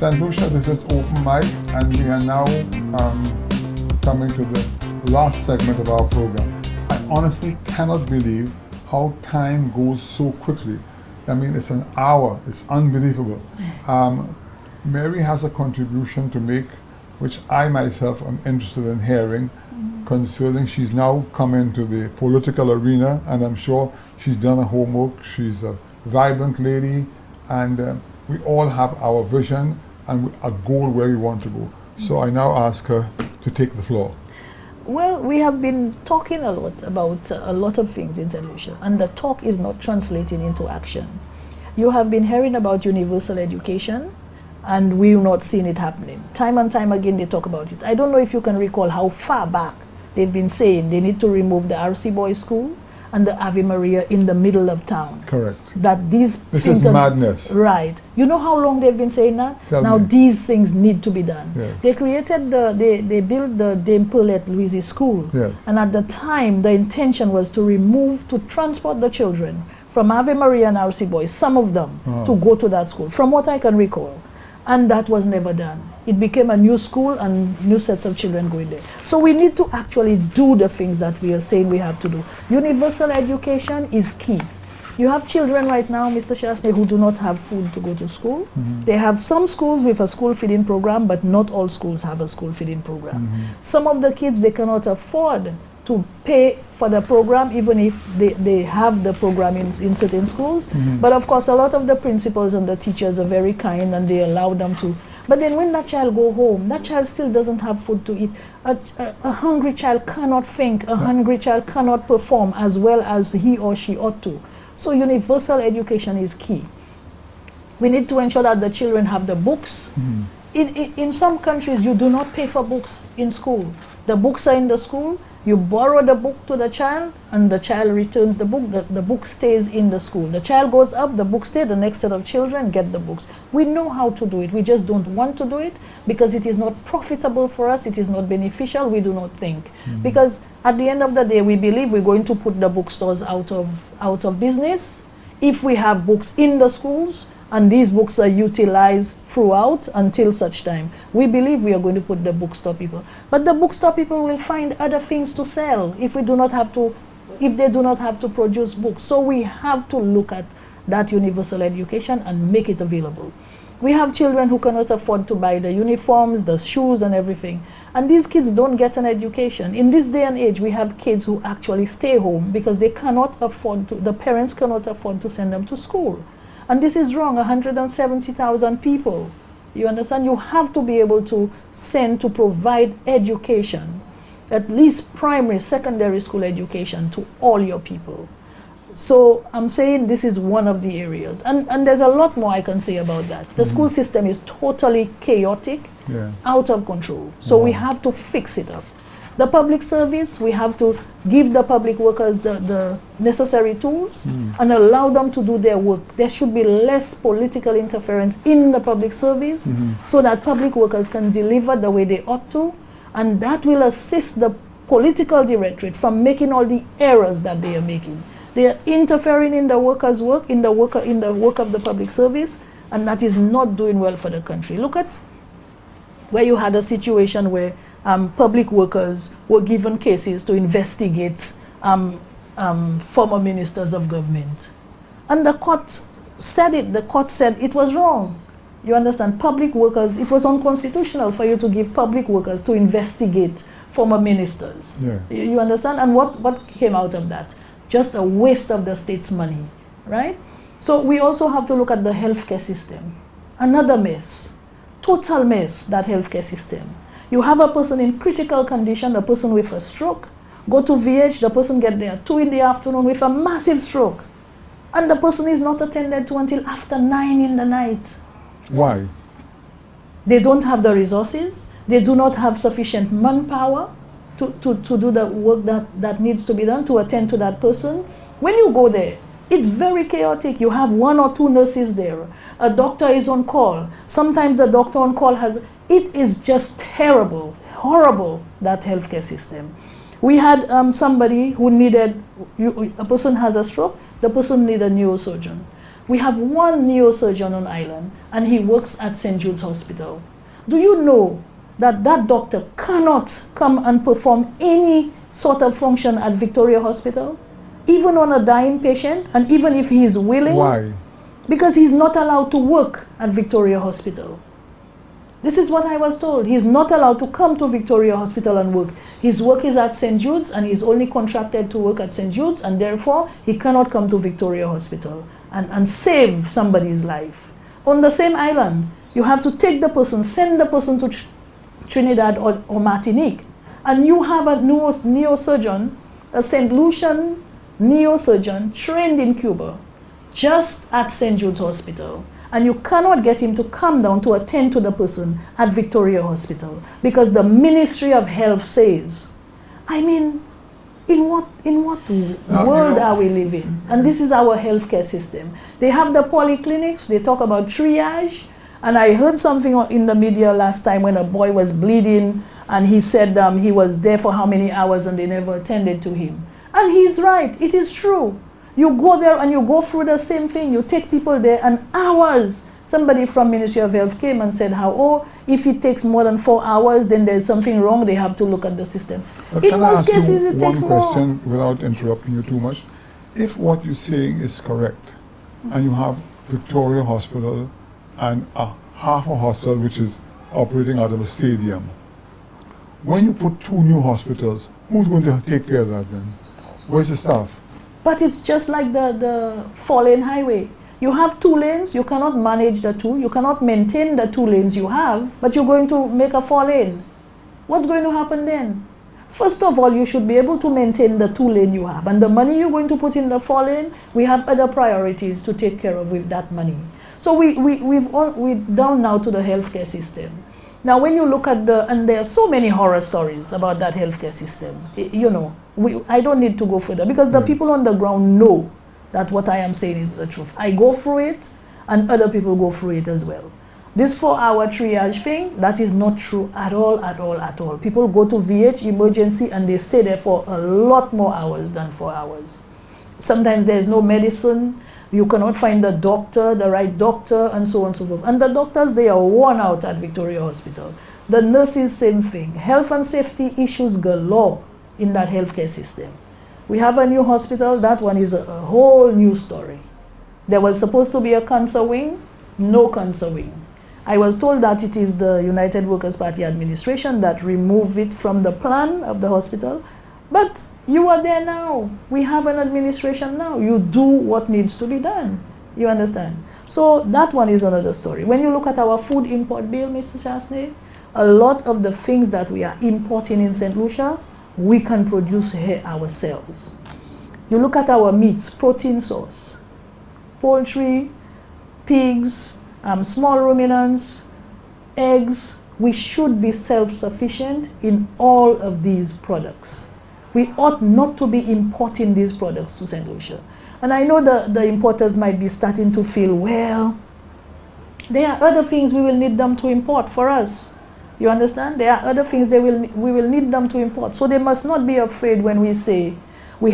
St. Lucia, this is Open Mic, and we are now coming to the last segment of our program. I honestly cannot believe how time goes so quickly. I mean, it's an hour, it's unbelievable. Mary has a contribution to make, which I myself am interested in hearing, concerning she's now come into the political arena, and I'm sure she's done her homework. She's a vibrant lady, and we all have our vision and a goal where we want to go. So I now ask her to take the floor. Well, we have been talking a lot about a lot of things in St. Lucia, and the talk is not translating into action. You have been hearing about universal education, and we've not seen it happening. Time and time again they talk about it. I don't know if you can recall how far back they've been saying they need to remove the RC Boys School and the Ave Maria in the middle of town. Correct. That these This things is madness. Right. You know how long they've been saying that? Tell now me. these things need to be done. Yes. They created they built the Dame Paulette Louise School. Yes. And at the time the intention was to transport the children from Ave Maria and RC Boys, some of them, to go to that school, from what I can recall. And that was never done. It became a new school and new sets of children going there. So we need to actually do the things that we are saying we have to do. Universal education is key. You have children right now, Mr. Shastney, who do not have food to go to school. They have some schools with a school feeding program, but not all schools have a school feeding program. Some of the kids, they cannot afford to pay for the program, even if they have the program in certain schools. But of course, a lot of the principals and the teachers are very kind and they allow them to. But then when that child go home, that child still doesn't have food to eat. A hungry child cannot think. A hungry child cannot perform as well as he or she ought to. So universal education is key. We need to ensure that the children have the books. In some countries, you do not pay for books in school. The books are in the school. You borrow the book to the child, and the child returns the book. The book stays in the school. The child goes up, the book stays, the next set of children get the books. We know how to do it. We just don't want to do it because it is not profitable for us. It is not beneficial. We do not think. Because at the end of the day, we believe we're going to put the bookstores out of business if we have books in the schools, and these books are utilized throughout until such time. We believe we are going to put the bookstore people. But the bookstore people will find other things to sell if they do not have to produce books. So we have to look at that universal education and make it available. We have children who cannot afford to buy the uniforms, the shoes and everything. And these kids don't get an education. In this day and age, we have kids who actually stay home because they cannot afford to, the parents cannot afford to send them to school. And this is wrong, 170,000 people. You understand? You have to be able to provide education, at least primary, secondary school education to all your people. So I'm saying this is one of the areas. And there's a lot more I can say about that. The school system is totally chaotic, out of control. So we have to fix it up. The public service, we have to give the public workers the necessary tools and allow them to do their work. There should be less political interference in the public service so that public workers can deliver the way they ought to, and that will assist the political directorate from making all the errors that they are making. They are interfering in the workers' work, in the work of the public service, and that is not doing well for the country. Look at where you had a situation where public workers were given cases to investigate former ministers of government. And the court said it. The court said it was wrong. You understand? Public workers, it was unconstitutional for you to give public workers to investigate former ministers. You understand? And what came out of that? Just a waste of the state's money, right? So we also have to look at the healthcare system. Another mess, total mess, that healthcare system. You have a person in critical condition, a person with a stroke, go to VH, the person get there 2 in the afternoon with a massive stroke. And the person is not attended to until after 9 in the night. Why? They don't have the resources. They do not have sufficient manpower to do the work that needs to be done to attend to that person. When you go there, it's very chaotic. You have 1 or 2 nurses there. A doctor is on call. Sometimes the doctor on call it is just terrible, horrible, that healthcare system. We had somebody who needed, a person has a stroke, the person needed a neurosurgeon. We have one neurosurgeon on island, and he works at St. Jude's Hospital. Do you know that that doctor cannot come and perform any sort of function at Victoria Hospital, even on a dying patient, and even if he is willing? Why? Because he's not allowed to work at Victoria Hospital. This is what I was told. He's not allowed to come to Victoria Hospital and work. His work is at St. Jude's, and he's only contracted to work at St. Jude's, and therefore he cannot come to Victoria Hospital and save somebody's life. On the same island, you have to take the person, send the person to Trinidad or Martinique, and you have a neurosurgeon, a St. Lucian neurosurgeon trained in Cuba, just at St. Jude's Hospital. And you cannot get him to come down to attend to the person at Victoria Hospital because the Ministry of Health says. I mean, in what world are we living? And this is our healthcare system. They have the polyclinics, they talk about triage, and I heard something in the media last time when a boy was bleeding, and he said he was there for how many hours and they never attended to him. And he's right, it is true. You go there and you go through the same thing. You take people there and hours. Somebody from Ministry of Health came and said if it takes more than 4 hours, then there's something wrong. They have to look at the system. But in most cases, it takes more. One question without interrupting you too much. If what you're saying is correct, and you have Victoria Hospital and half a hospital which is operating out of a stadium, when you put 2 new hospitals, who's going to take care of that then? Where's the staff? But it's just like the 4-lane highway. You have 2 lanes, you cannot manage the 2, you cannot maintain the 2 lanes you have, but you're going to make a 4-lane. What's going to happen then? First of all, you should be able to maintain the 2-lane you have, and the money you're going to put in the 4-lane, we have other priorities to take care of with that money. So we're down now to the healthcare system. Now when you look at and there are so many horror stories about that healthcare system, you know, I don't need to go further because the people on the ground know that what I am saying is the truth. I go through it and other people go through it as well. This 4-hour triage thing, that is not true at all, at all, at all. People go to VH emergency and they stay there for a lot more hours than 4 hours. Sometimes there's no medicine. You cannot find the doctor, the right doctor, and so on and so forth. And the doctors, they are worn out at Victoria Hospital. The nurses, same thing. Health and safety issues galore in that healthcare system. We have a new hospital. That one is a whole new story. There was supposed to be a cancer wing, no cancer wing. I was told that it is the United Workers' Party administration that removed it from the plan of the hospital. But you are there now. We have an administration now. You do what needs to be done. You understand? So that one is another story. When you look at our food import bill, Mr. Chasney, a lot of the things that we are importing in St. Lucia, we can produce here ourselves. You look at our meats, protein source, poultry, pigs, small ruminants, eggs. We should be self-sufficient in all of these products. We ought not to be importing these products to St. Lucia. And I know the importers might be starting to feel, well, there are other things we will need them to import for us. You understand? There are other things we will need them to import. So they must not be afraid when we say we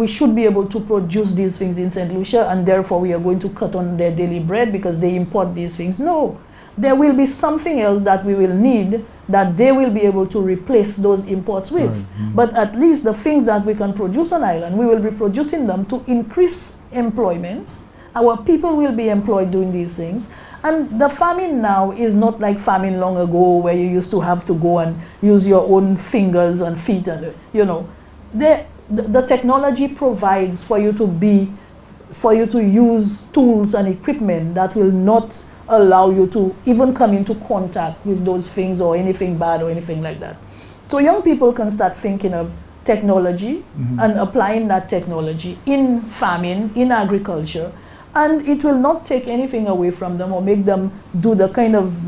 should be able to produce these things in St. Lucia and therefore we are going to cut on their daily bread because they import these things. No. There will be something else that we will need that they will be able to replace those imports with. Right. But at least the things that we can produce on island, we will be producing them to increase employment. Our people will be employed doing these things. And the farming now is not like farming long ago where you used to have to go and use your own fingers and feet. And, you know, the technology provides for you to use tools and equipment that will not allow you to even come into contact with those things or anything bad or anything like that. So young people can start thinking of technology and applying that technology in farming, in agriculture, and it will not take anything away from them or make them do the kind of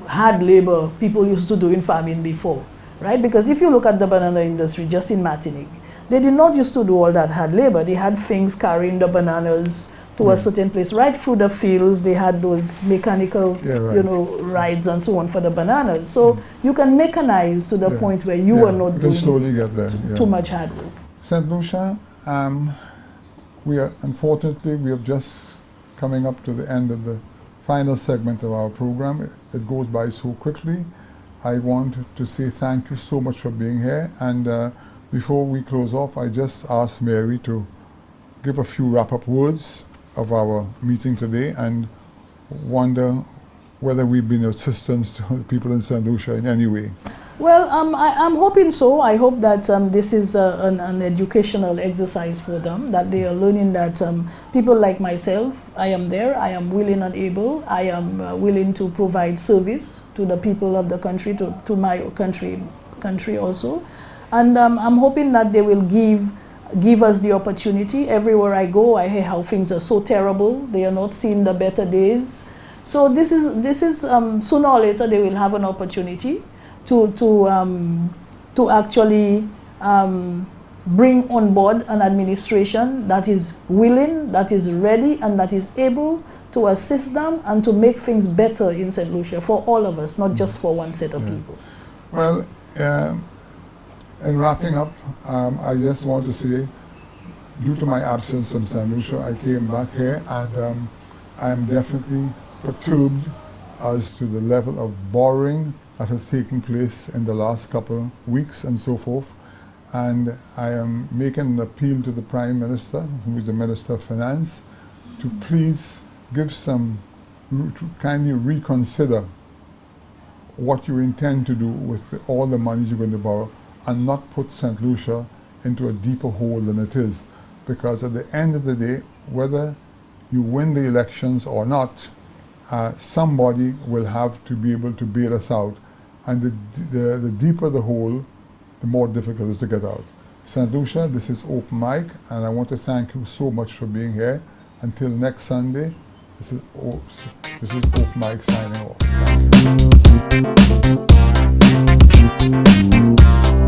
hard labor people used to do in farming before, right? Because if you look at the banana industry just in Martinique, they did not used to do all that hard labor. They had things carrying the bananas to a certain place. Right through the fields, they had those mechanical, you know, rides and so on for the bananas. So you can mechanize to the point where you are not doing slowly get there. Too much hard work. St. Lucia, unfortunately, we have just coming up to the end of the final segment of our program. It goes by so quickly. I want to say thank you so much for being here. And before we close off, I just asked Mary to give a few wrap-up words of our meeting today and wonder whether we've been of assistance to the people in St. Lucia in any way. Well, I'm hoping so. I hope that this is an educational exercise for them, that they are learning that people like myself, I am there, I am willing and able, I am willing to provide service to the people of the country, to my country also. And I'm hoping that they will give us the opportunity. Everywhere I go, I hear how things are so terrible. They are not seeing the better days. So this is sooner or later they will have an opportunity to actually bring on board an administration that is willing, that is ready, and that is able to assist them and to make things better in St. Lucia for all of us, not just for one set of people. Well, in wrapping up, I just want to say, due to my absence from St. Lucia, I came back here and I am definitely perturbed as to the level of borrowing that has taken place in the last couple of weeks and so forth. And I am making an appeal to the Prime Minister, who is the Minister of Finance, to please give to kindly reconsider what you intend to do with all the money you're going to borrow and not put St. Lucia into a deeper hole than it is. Because at the end of the day, whether you win the elections or not, somebody will have to be able to bail us out. And the deeper the hole, the more difficult it is to get out. St. Lucia, this is Open Mic, and I want to thank you so much for being here. Until next Sunday, this is Open Mic signing off. Thank you.